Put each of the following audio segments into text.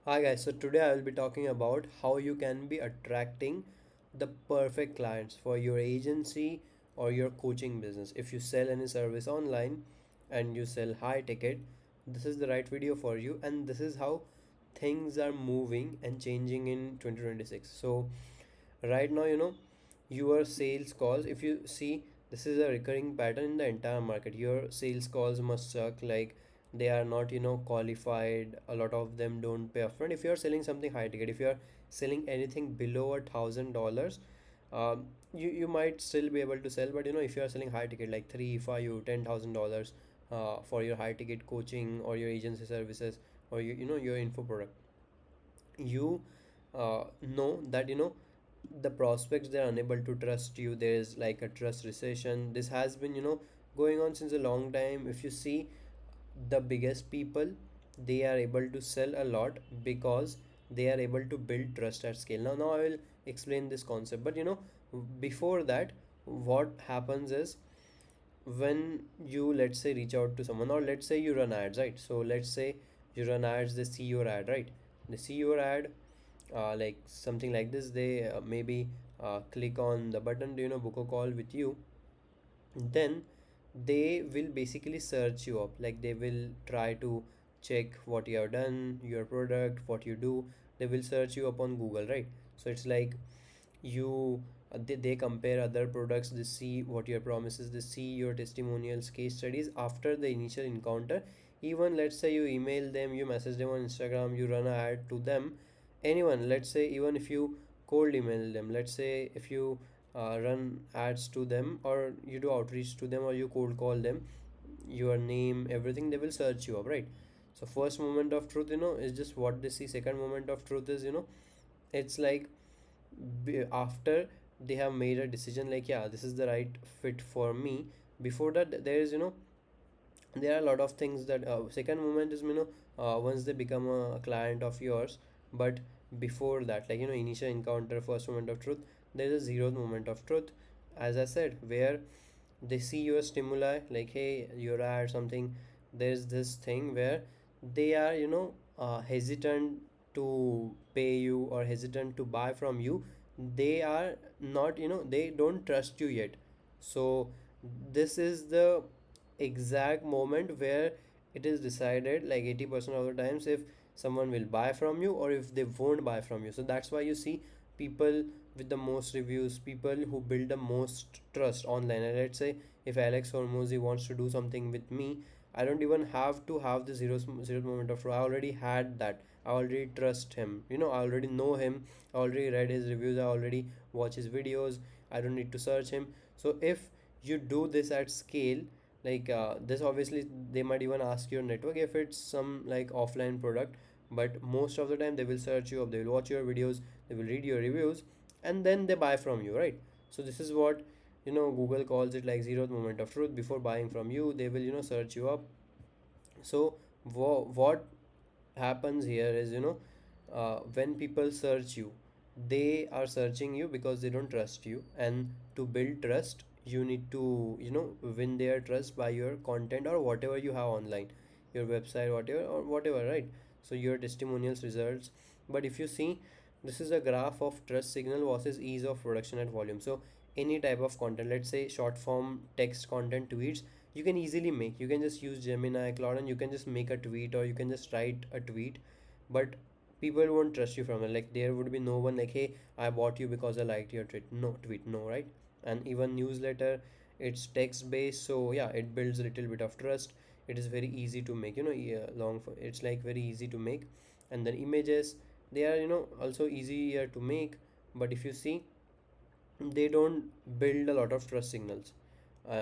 Hi guys, so today I will be talking about how you can be attracting the perfect clients for your agency or your coaching business. If you sell any service online and you sell high ticket, this is the right video for you, and this is how things are moving and changing in 2026. So right now, your sales calls, if you see, this is a recurring pattern in the entire market. Your sales calls must suck, like they are not qualified. A lot of them don't pay upfront. If you're selling something high ticket, if you're selling anything below $1,000, you might still be able to sell. But if you are selling high ticket like three, five, $10,000 for your high ticket coaching or your agency services, or your info product, you know that the prospects, they're unable to trust you. There is like a trust recession. This has been going on since a long time. If you see, the biggest people, they are able to sell a lot because they are able to build trust at scale. Now I will explain this concept, but before that, what happens is, when you, let's say, reach out to someone, or let's say you run ads, right? So let's say you run ads, they see your ad, right? They see your ad, like something like this. They maybe click on the button to book a call with you. Then they will basically search you up, like they will try to check what you have done, your product, what you do. They will search you up on Google, right? So it's like, you they compare other products, they see what your promises, they see your testimonials, case studies after the initial encounter. Even let's say you email them, you message them on Instagram, you run an ad to them, anyone, let's say, even if you cold email them, let's say if you run ads to them, or you do outreach to them, or you cold call them, your name, everything, they will search you up, right? So first moment of truth, is just what they see. Second moment of truth is, it's like, after they have made a decision, like, yeah, this is the right fit for me. Before that, there is, there are a lot of things that, second moment is, once they become a client of yours. But before that, like, initial encounter, first moment of truth, there is a zeroth moment of truth, as I said, where they see your stimuli, like, hey, your ad, something. There's this thing where they are, hesitant to pay you, or hesitant to buy from you. They are not, they don't trust you yet. So this is the exact moment where it is decided, like 80% of the times, if someone will buy from you or if they won't buy from you. So that's why you see people with the most reviews, people who build the most trust online. And let's say if Alex Hormozy wants to do something with me, I don't even have to have the zero moment of truth. I already had that. I already trust him. I already know him. I already read his reviews. I already watch his videos. I don't need to search him. So if you do this at scale, like, this obviously they might even ask your network if it's some like offline product. But most of the time they will search you up, they will watch your videos, they will read your reviews, and then they buy from you, right? So this is what, Google calls it, like zeroth moment of truth. Before buying from you, they will search you up. So what happens here is, when people search you, they are searching you because they don't trust you. And to build trust, you need to, win their trust by your content or whatever you have online, your website, whatever, or whatever, right? So your testimonials, results. But if you see, this is a graph of trust signal versus ease of production at volume. So any type of content, let's say short form text content, tweets, you can easily make. You can just use Gemini, Claude, and you can just make a tweet, or you can just write a tweet. But people won't trust you from it. Like, there would be no one like, hey, I bought you because I liked your tweet. No tweet, no, right? And even newsletter, it's text based, so yeah, it builds a little bit of trust. It is very easy to make, yeah, it's like very easy to make. And then images, they are, also easier to make. But if you see, they don't build a lot of trust signals.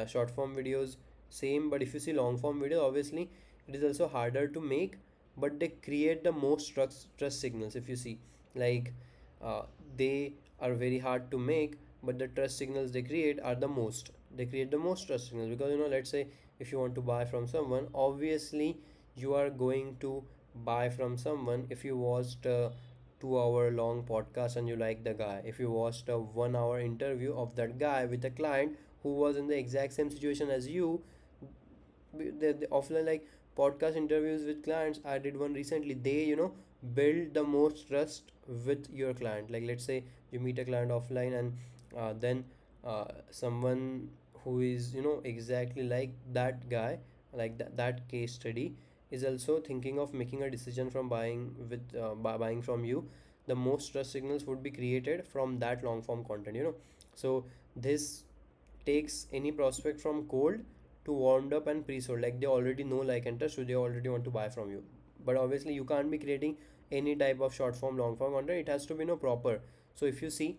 Short form videos, same. But if you see long form video, obviously it is also harder to make, but they create the most trust signals. If you see, like, uh, they are very hard to make, but the trust signals they create are the most. They create the most trust signals because, let's say if you want to buy from someone, obviously you are going to buy from someone if you watched 2 hour long podcast and you like the guy. If you watched a 1 hour interview of that guy with a client who was in the exact same situation as you, the offline, like, podcast interviews with clients, I did one recently. They, build the most trust with your client. Like let's say you meet a client offline, and then someone who is exactly like that guy, like that case study, is also thinking of making a decision from buying from you. The most trust signals would be created from that long form content. So this takes any prospect from cold to warmed up and pre-sold. Like they already know, like, and trust, so they already want to buy from you. But obviously you can't be creating any type of short form long form content. It has to be proper. So if you see,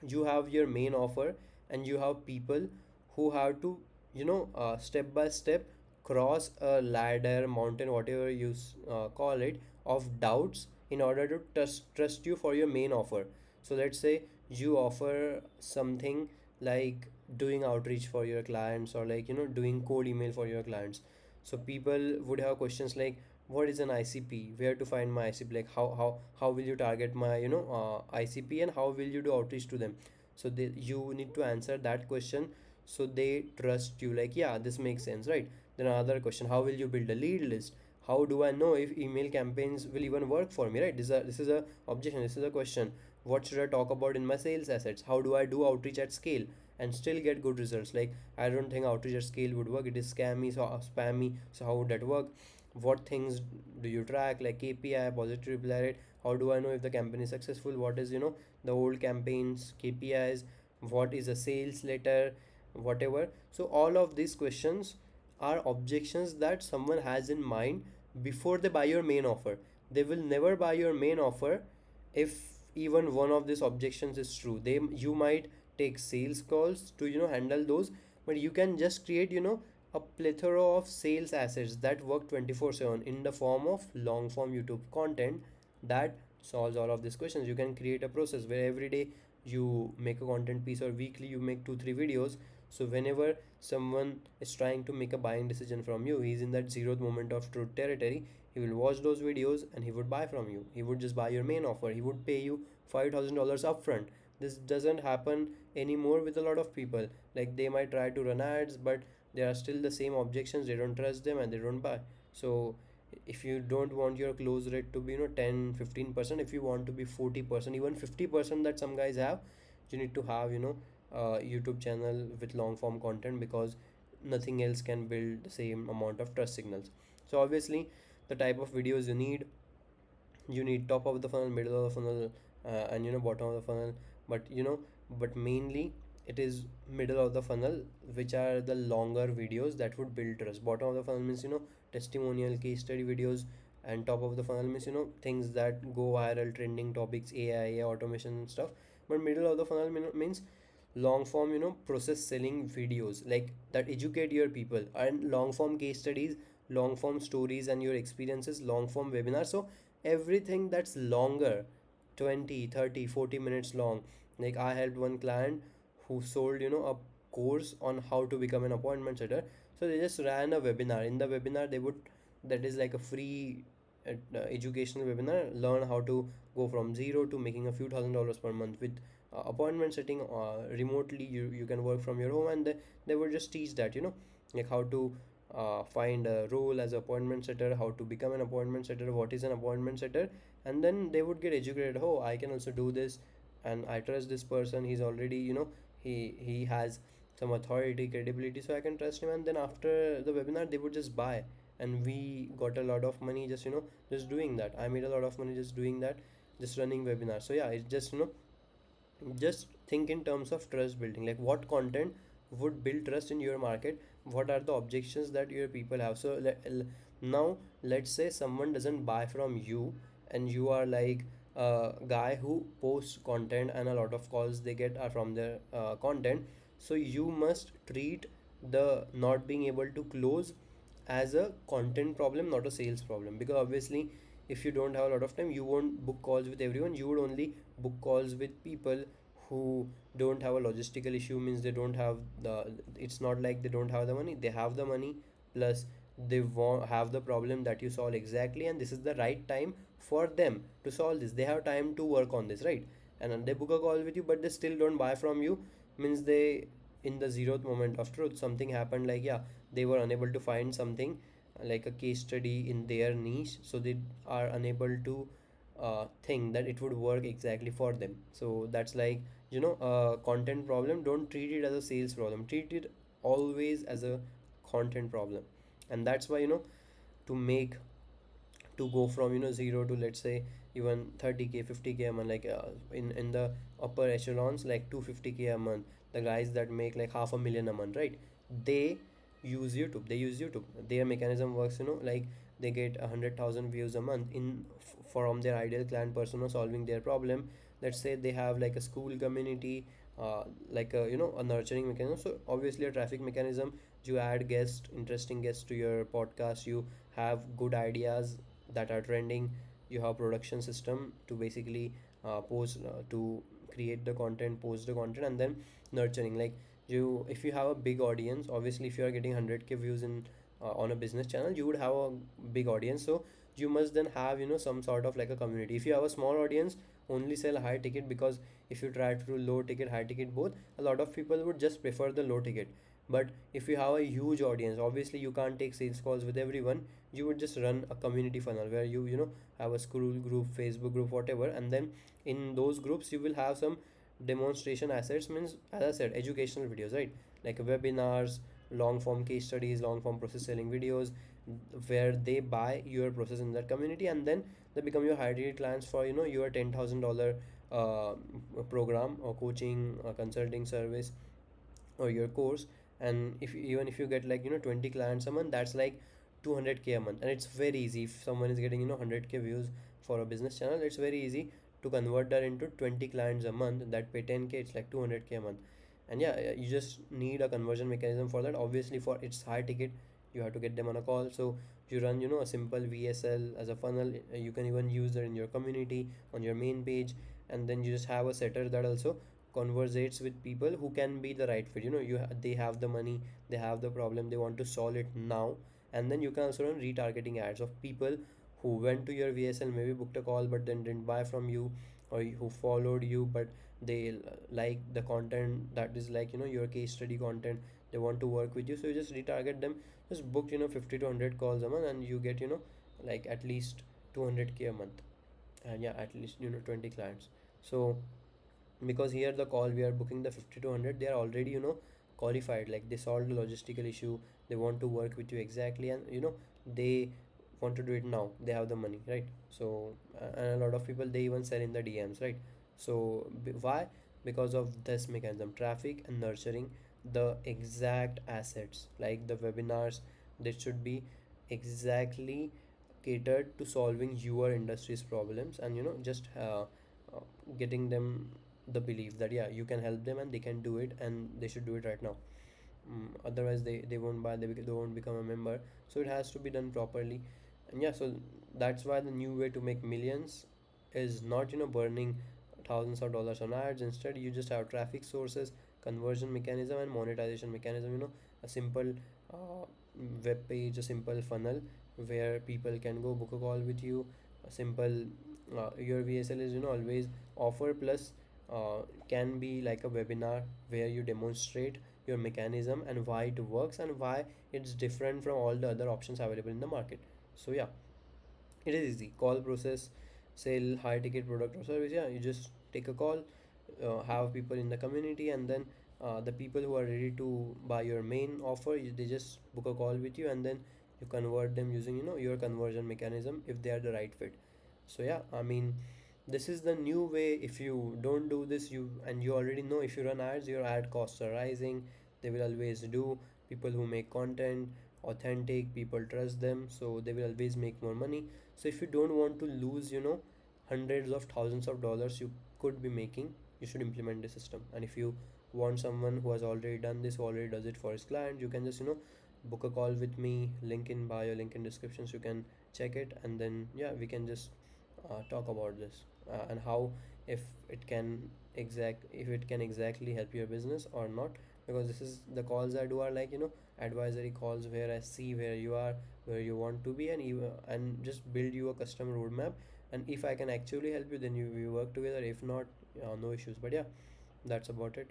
you have your main offer, and you have people who have to step by step cross a ladder, mountain, whatever you call it, of doubts in order to trust you for your main offer. So let's say you offer something like doing outreach for your clients, or like doing cold email for your clients. So people would have questions like, what is an ICP, where to find my ICP, like how will you target my ICP, and how will you do outreach to them. So you need to answer that question, so they trust you, like, yeah, this makes sense, right? Then another question, how will you build a lead list, how do I know if email campaigns will even work for me, right? This is a objection, this is a question. What should I talk about in my sales assets, how do I do outreach at scale and still get good results? Like, I don't think outreach at scale would work, it is scammy, so spammy, so how would that work? What things do you track, like KPI, positive reply rate? How do I know if the campaign is successful? What is the old campaigns KPIs? What is a sales letter? Whatever. So all of these questions are objections that someone has in mind before they buy your main offer. They will never buy your main offer if even one of these objections is true. You might take sales calls to handle those, but you can just create a plethora of sales assets that work 24/7 in the form of long form YouTube content that solves all of these questions. You can create a process where every day you make a content piece, or weekly you make 2 3 videos. So whenever someone is trying to make a buying decision from you, he's in that zeroth moment of truth territory. He will watch those videos and he would buy from you. He would just buy your main offer. He would pay you $5,000 upfront. This doesn't happen anymore with a lot of people. Like, they might try to run ads, but there are still the same objections. They don't trust them and they don't buy. So if you don't want your close rate to be 10 15%, if you want to be 40%, even 50% that some guys have, you need to have YouTube channel with long form content, because nothing else can build the same amount of trust signals. So obviously, the type of videos you need top of the funnel, middle of the funnel, and bottom of the funnel. But but mainly it is middle of the funnel, which are the longer videos that would build trust. Bottom of the funnel means testimonial, case study videos. And top of the funnel means things that go viral, trending topics, AI, automation and stuff. But middle of the funnel means long form process selling videos, like that educate your people, and long form case studies, long form stories and your experiences, long form webinars. So everything that's longer, 20 30 40 minutes long. Like, I helped one client who sold a course on how to become an appointment setter. So they just ran a webinar. In the webinar, they would that is like a free educational webinar, learn how to go from zero to making a few $1,000s per month with appointment setting remotely. You can work from your home, and they would just teach that, like how to find a role as appointment setter, how to become an appointment setter, what is an appointment setter. And then they would get educated. Oh, I can also do this, and I trust this person. He's already he has some authority, credibility, so I can trust him. And then after the webinar, they would just buy, and we got a lot of money just just doing that. I made a lot of money just doing that, just running webinars. So yeah, it's just think in terms of trust building, like what content would build trust in your market, what are the objections that your people have. So now let's say someone doesn't buy from you, and you are like a guy who posts content, and a lot of calls they get are from their content. So you must treat the not being able to close as a content problem, not a sales problem. Because obviously, if you don't have a lot of time, you won't book calls with everyone. You would only book calls with people who don't have a logistical issue. Means they don't have the it's not like they don't have the money, they have the money, plus they have the problem that you solve exactly, and this is the right time for them to solve this. They have time to work on this, right? And then they book a call with you, but they still don't buy from you. Means they, in the zeroth moment of truth, something happened, like, yeah, they were unable to find something like a case study in their niche, so they are unable to think that it would work exactly for them. So that's like, a content problem. Don't treat it as a sales problem, treat it always as a content problem. And that's why, to make to go from, zero to, let's say, even 30K 50K a month, like in the upper echelons, like 250K a month, the guys that make like half a million a month, right? they they use YouTube. Their mechanism works, like they get 100,000 views a month from their ideal client persona solving their problem. Let's say they have like a school community, like a, a nurturing mechanism. So obviously a traffic mechanism, you add guests, interesting guests to your podcast, you have good ideas that are trending, you have production system to basically post to create the content, post the content, and then nurturing. Like, you if you have a big audience, obviously if you are getting 100K views in on a business channel, you would have a big audience. So you must then have, some sort of like a community. If you have a small audience, only sell high ticket, because if you try to do low ticket, high ticket both, a lot of people would just prefer the low ticket. But if you have a huge audience, obviously you can't take sales calls with everyone. You would just run a community funnel where you have a school group, Facebook group, whatever, and then in those groups you will have some demonstration assets, means as I said, educational videos, right? Like webinars, long form case studies, long form process selling videos, where they buy your process in that community, and then they become your high ticket clients for, your $10,000 uh, program or coaching or consulting service or your course. And if even if you get like, 20 clients a month, that's like 200K a month. And it's very easy. If someone is getting, 100K views for a business channel, it's very easy to convert that into 20 clients a month that pay 10K. It's like 200K a month. And yeah, you just need a conversion mechanism for that. Obviously for it's high ticket, you have to get them on a call. So you run, a simple VSL as a funnel. You can even use that in your community, on your main page. And then you just have a setter that also conversates with people who can be the right fit. They have the money, they have the problem, they want to solve it now. And then you can also run retargeting ads of people who went to your VSL, maybe booked a call but then didn't buy from you, or who followed you but they like the content that is like, your case study content, they want to work with you. So you just retarget them, just book, 50 to 100 calls a month, and you get, like at least 200K a month. And yeah, at least, 20 clients. So because here the call we are booking the 50 to 100, they are already, qualified, like they solved the logistical issue, they want to work with you exactly, and they want to do it now, they have the money, right? So and a lot of people, they even sell in the DMs, right? So why? Because of this mechanism, traffic and nurturing the exact assets, like the webinars, they should be exactly catered to solving your industry's problems, and just getting them the belief that yeah, you can help them and they can do it, and they should do it right now. Otherwise they won't buy, they won't become a member. So it has to be done properly. And yeah, so that's why the new way to make millions is not, burning thousands of dollars on ads. Instead, you just have traffic sources, conversion mechanism, and monetization mechanism. A simple uh, web page, a simple funnel where people can go book a call with you. A simple your VSL is, always offer plus can be like a webinar where you demonstrate your mechanism and why it works and why it's different from all the other options available in the market. So yeah, it is easy. Call process, sell high ticket product or service. Yeah, you just take a call, have people in the community, and then the people who are ready to buy your main offer, they just book a call with you, and then you convert them using, your conversion mechanism if they are the right fit. So yeah, I mean, this is the new way. If you don't do this, you already know, if you run ads, your ad costs are rising. They will always do. People who make content authentic, people trust them, so they will always make more money. So if you don't want to lose, hundreds of thousands of dollars you could be making, you should implement the system. And if you want someone who has already done this, who already does it for his client, you can just, book a call with me, link in bio, link in descriptions, you can check it, and then yeah, we can just talk about this, and how, if if it can exactly help your business or not. Because this is the calls I do are like, advisory calls where I see where you are, where you want to be, and just build you a custom roadmap. And if I can actually help you, then we work together. If not, no issues. But yeah, that's about it.